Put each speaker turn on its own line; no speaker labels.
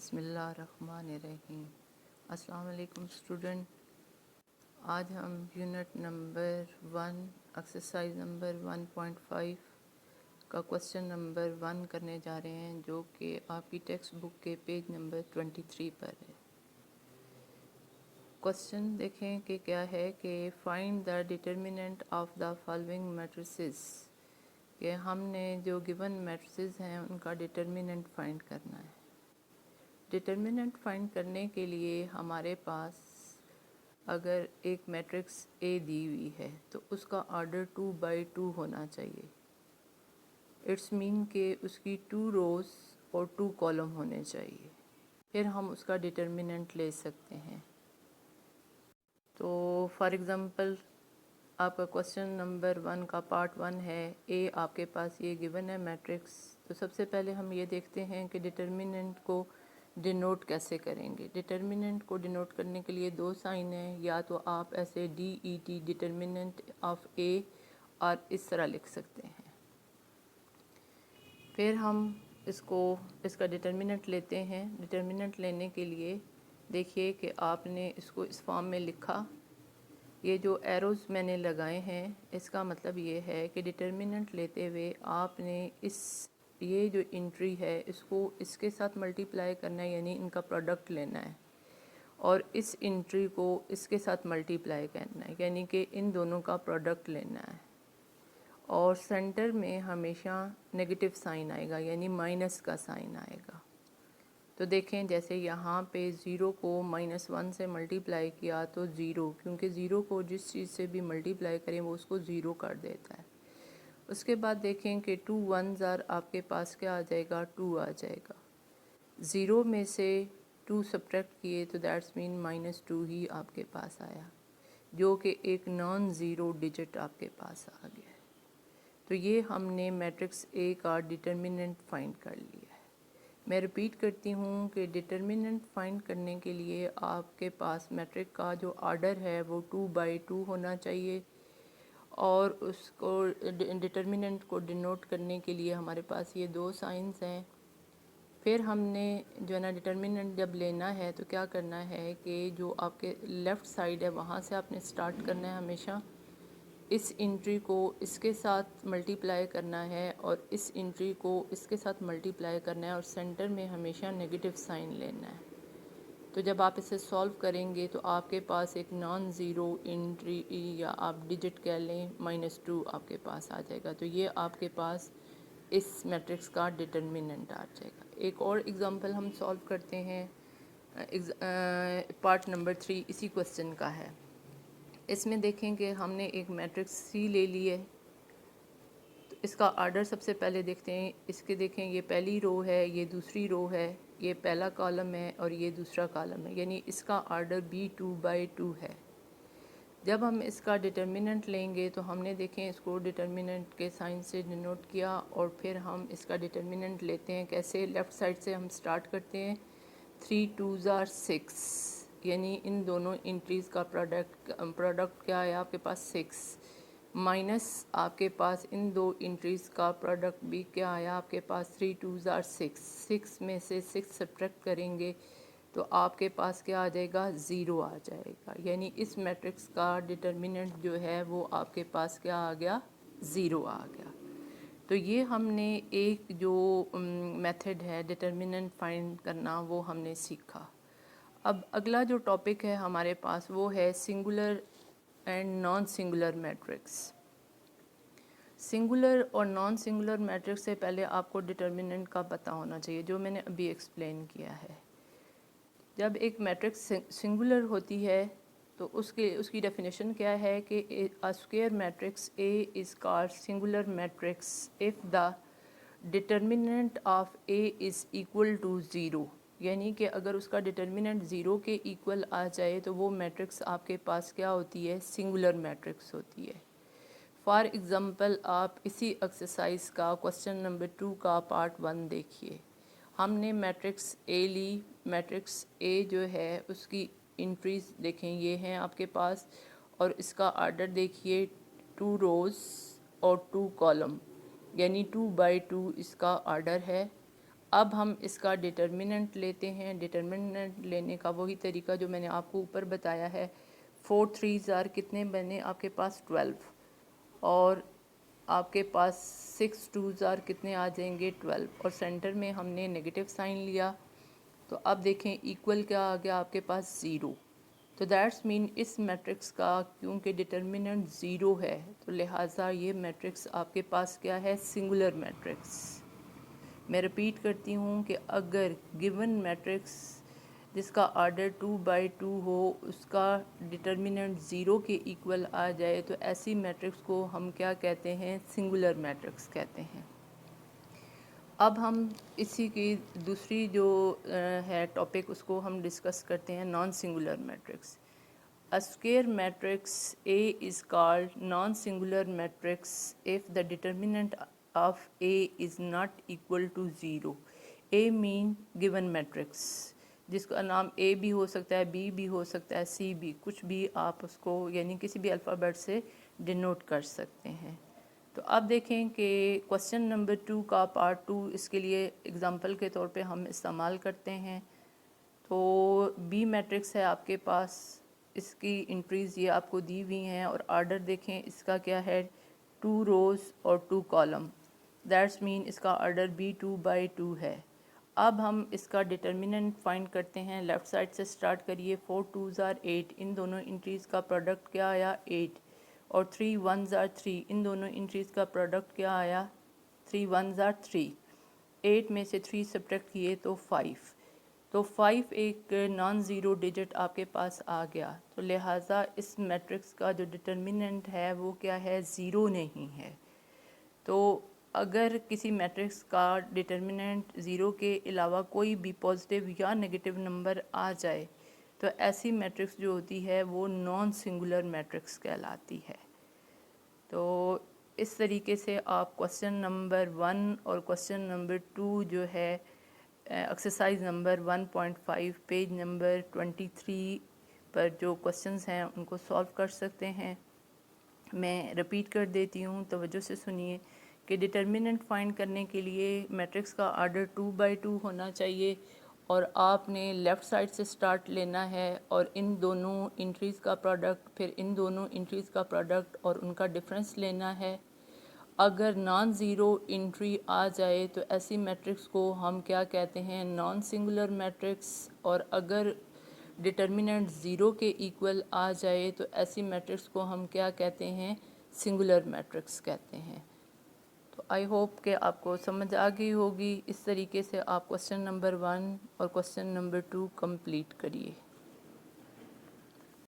बिस्मिल्लाहिर्रहमानिर्रहीम। अस्सलाम वालेकुम स्टूडेंट। आज हम यूनिट नंबर 1 एक्सरसाइज नंबर 1.5 का क्वेश्चन नंबर 1 करने जा रहे हैं, जो कि आपकी टेक्स्ट बुक के पेज नंबर 23 पर है। क्वेश्चन देखें कि क्या है कि find the determinant of the following matrices, कि हमने जो गिवन मैट्रिसेस हैं उनका डिटर्मिनेंट फाइंड करना है। डिटर्मिनेंट फाइंड करने के लिए हमारे पास अगर एक मैट्रिक्स ए दी हुई है तो उसका ऑर्डर 2/2 होना चाहिए। इट्स मीन के उसकी 2 रोज़ और 2 कॉलम होने चाहिए, फिर हम उसका डिटर्मिनेंट ले सकते हैं। तो फॉर एग्ज़ाम्पल आपका क्वेश्चन नंबर 1 का पार्ट 1 है, ए आपके पास ये गिवन है मैट्रिक्स। तो सबसे पहले हम ये देखते हैं कि डिटर्मिनेंट को डिनोट कैसे करेंगे। डिटर्मिनेंट को डिनोट करने के लिए 2 साइन हैं, या तो आप ऐसे DET डिटर्मिनेंट ऑफ ए और इस तरह लिख सकते हैं। फिर हम इसका डिटर्मिनेंट लेते हैं। डिटर्मिनेंट लेने के लिए देखिए कि आपने इसको इस फॉर्म में लिखा। ये जो एरोज़ मैंने लगाए हैं इसका मतलब ये है कि डिटर्मिनेंट लेते हुए आपने ये जो इंट्री है इसको इसके साथ मल्टीप्लाई करना है, यानी इनका प्रोडक्ट लेना है, और इस इंट्री को इसके साथ मल्टीप्लाई करना है, यानी कि इन दोनों का प्रोडक्ट लेना है। और सेंटर में हमेशा नेगेटिव साइन आएगा, यानी माइनस का साइन आएगा। तो देखें जैसे यहाँ पे 0 को -1 से मल्टीप्लाई किया तो 0, क्योंकि 0 को जिस चीज़ से भी मल्टीप्लाई करें वो उसको 0 कर देता है। उसके बाद देखें कि 2 1s आपके पास क्या आ जाएगा, 2 आ जाएगा। 0 में से 2 सब्ट्रैक्ट किए तो दैट्स मीन -2 ही आपके पास आया, जो कि एक नॉन ज़ीरो डिजिट आपके पास आ गया है। तो ये हमने मैट्रिक्स ए का डिटर्मिनेंट फाइंड कर लिया है। मैं रिपीट करती हूँ कि डिटर्मिनेंट फाइंड करने के लिए आपके पास मैट्रिक का जो ऑर्डर है वो 2/2 होना चाहिए, और उसको डिटर्मिनेंट को डिनोट करने के लिए हमारे पास ये 2 साइंस हैं। फिर हमने जो है ना डिटर्मिनेंट जब लेना है तो क्या करना है कि जो आपके लेफ़्ट साइड है वहाँ से आपने स्टार्ट करना है। हमेशा इस इंट्री को इसके साथ मल्टीप्लाई करना है और इस इंट्री को इसके साथ मल्टीप्लाई करना है, और सेंटर में हमेशा नेगेटिव साइन लेना है। तो जब आप इसे सॉल्व करेंगे तो आपके पास एक नॉन ज़ीरो इंट्री, या आप डिजिट कह लें, -2 आपके पास आ जाएगा। तो ये आपके पास इस मैट्रिक्स का डिटर्मिनेंट आ जाएगा। एक और एग्ज़ाम्पल हम सॉल्व करते हैं। पार्ट नंबर 3 इसी क्वेश्चन का है। इसमें देखें कि हमने एक मैट्रिक्स सी ले ली है। तो इसका ऑर्डर सबसे पहले देखते हैं। इसके देखें ये पहली रो है, ये दूसरी रो है, ये पहला कॉलम है और ये दूसरा कॉलम है, यानी इसका ऑर्डर भी 2/2 है। जब हम इसका डिटर्मिनेंट लेंगे तो हमने देखें इसको डिटर्मिनेंट के साइन से डिनोट किया, और फिर हम इसका डिटर्मिनेंट लेते हैं कैसे। लेफ़्ट साइड से हम स्टार्ट करते हैं। 3 2s 6, यानी इन दोनों इंट्रीज़ का प्रोडक्ट क्या है आपके पास, 6, माइनस आपके पास इन दो इंट्रीज़ का प्रोडक्ट भी क्या आया आपके पास, 3 2s 6। 6 में से 6 सब्ट्रैक्ट करेंगे तो आपके पास क्या आ जाएगा, 0 आ जाएगा। यानी इस मैट्रिक्स का डिटर्मिनेंट जो है वो आपके पास क्या आ गया, 0 आ गया। तो ये हमने एक जो मेथड है डिटर्मिनेंट फाइंड करना वो हमने सीखा। अब अगला जो टॉपिक है हमारे पास वो है singular and non singular matrix. Singular और नॉन सिंगुलर मैट्रिक्स से पहले आपको डिटर्मिनेंट का पता होना चाहिए, जो मैंने अभी एक्सप्लेन किया है। जब एक मैट्रिक्स सिंगुलर होती है तो उसकी डेफिनेशन क्या है कि a square matrix A is called singular matrix if the determinant of A is equal to 0, यानी कि अगर उसका डिटर्मिनेंट 0 के इक्वल आ जाए तो वो मैट्रिक्स आपके पास क्या होती है, सिंगुलर मैट्रिक्स होती है। फॉर एग्ज़ाम्पल आप इसी एक्सरसाइज का क्वेश्चन नंबर 2 का पार्ट 1 देखिए। हमने matrix A Lee. Matrix A जो है उसकी इंट्रीज देखें, ये हैं आपके पास, और इसका ऑर्डर देखिए 2 रोज़ और 2 कॉलम, यानी 2/2 इसका ऑर्डर है। اب ہم اس کا ڈٹرمننٹ لیتے ہیں. ڈٹرمننٹ لینے کا وہی طریقہ جو میں نے آپ کو اوپر بتایا ہے. 4 3s آر کتنے بنے آپ کے پاس 12, اور آپ کے پاس 6 2s آر کتنے آ جائیں گے 12, اور سینٹر میں ہم نے نیگیٹو سائن لیا. تو اب دیکھیں ایکول کیا آ گیا آپ کے پاس 0. تو دیٹس مین اس میٹرکس کا کیونکہ ڈٹرمننٹ 0 ہے تو لہٰذا یہ میٹرکس آپ کے پاس کیا ہے, سنگولر میٹرکس. میں رپیٹ کرتی ہوں کہ اگر گیون میٹرکس جس کا آرڈر 2/2 ہو اس کا ڈٹرمننٹ 0 کے ایکول آ جائے تو ایسی میٹرکس کو ہم کیا کہتے ہیں, سنگولر میٹرکس کہتے ہیں. اب ہم اسی کی دوسری جو ہے ٹاپک اس کو ہم ڈسکس کرتے ہیں, non singular matrix. A square matrix A is called non-singular matrix if the determinant of A is not equal to 0. A mean given matrix, جس کا نام A بھی ہو سکتا ہے, B بھی ہو سکتا ہے, C بھی, کچھ بھی آپ اس کو یعنی کسی بھی الفابیٹ سے ڈینوٹ کر سکتے ہیں. تو اب دیکھیں کہ کوسچن نمبر 2 کا پارٹ 2 اس کے لیے اگزامپل کے طور پہ ہم استعمال کرتے ہیں. تو بی میٹرکس ہے آپ کے پاس, اس کی انٹریز یہ آپ کو دی ہوئی ہیں, اور آرڈر دیکھیں اس کا کیا ہے, 2 روز اور 2 کالم. دیٹس مین اس کا آرڈر بھی 2/2 ہے. اب ہم اس کا ڈٹرمننٹ فائنڈ کرتے ہیں. لیفٹ سائڈ سے سٹارٹ کریے. 4 2s آر 8, ان دونوں انٹریز کا پروڈکٹ کیا آیا 8, اور 3 1s آر 3, ان دونوں انٹریز کا پروڈکٹ کیا آیا 3 1s آر 3. 8 میں سے 3 سبٹریکٹ کیے تو 5. تو 5 ایک نان زیرو ڈیجٹ آپ کے پاس آ گیا. تو لہٰذا اس میٹرکس کا جو ڈٹرمننٹ ہے وہ کیا ہے, 0 نہیں ہے. تو اگر کسی میٹرکس کا ڈٹرمننٹ 0 کے علاوہ کوئی بھی پازیٹیو یا نیگیٹو نمبر آ جائے تو ایسی میٹرکس جو ہوتی ہے وہ نان سنگولر میٹرکس کہلاتی ہے. تو اس طریقے سے آپ کوسچن نمبر 1 اور کوسچن نمبر 2 جو ہے ایکسرسائز نمبر 1.5 پیج نمبر 23 پر جو کوسچنز ہیں ان کو سولو کر سکتے ہیں. میں رپیٹ کر دیتی ہوں, توجہ سے سنیے کہ ڈٹرمننٹ فائنڈ کرنے کے لیے میٹرکس کا آرڈر 2/2 ہونا چاہیے, اور آپ نے لیفٹ سائڈ سے سٹارٹ لینا ہے, اور ان دونوں انٹریز کا پروڈکٹ, پھر ان دونوں انٹریز کا پروڈکٹ اور ان کا ڈفرینس لینا ہے. اگر نان زیرو انٹری آ جائے تو ایسی میٹرکس کو ہم کیا کہتے ہیں, نان سنگولر میٹرکس. اور اگر ڈٹرمننٹ 0 کے ایکول آ جائے تو ایسی میٹرکس کو ہم کیا کہتے ہیں, سنگولر میٹرکس کہتے ہیں. تو آئی ہوپ کہ آپ کو سمجھ آ گئی ہوگی. اس طریقے سے آپ کوسچن نمبر 1 اور کوسچن نمبر 2 کمپلیٹ کریے.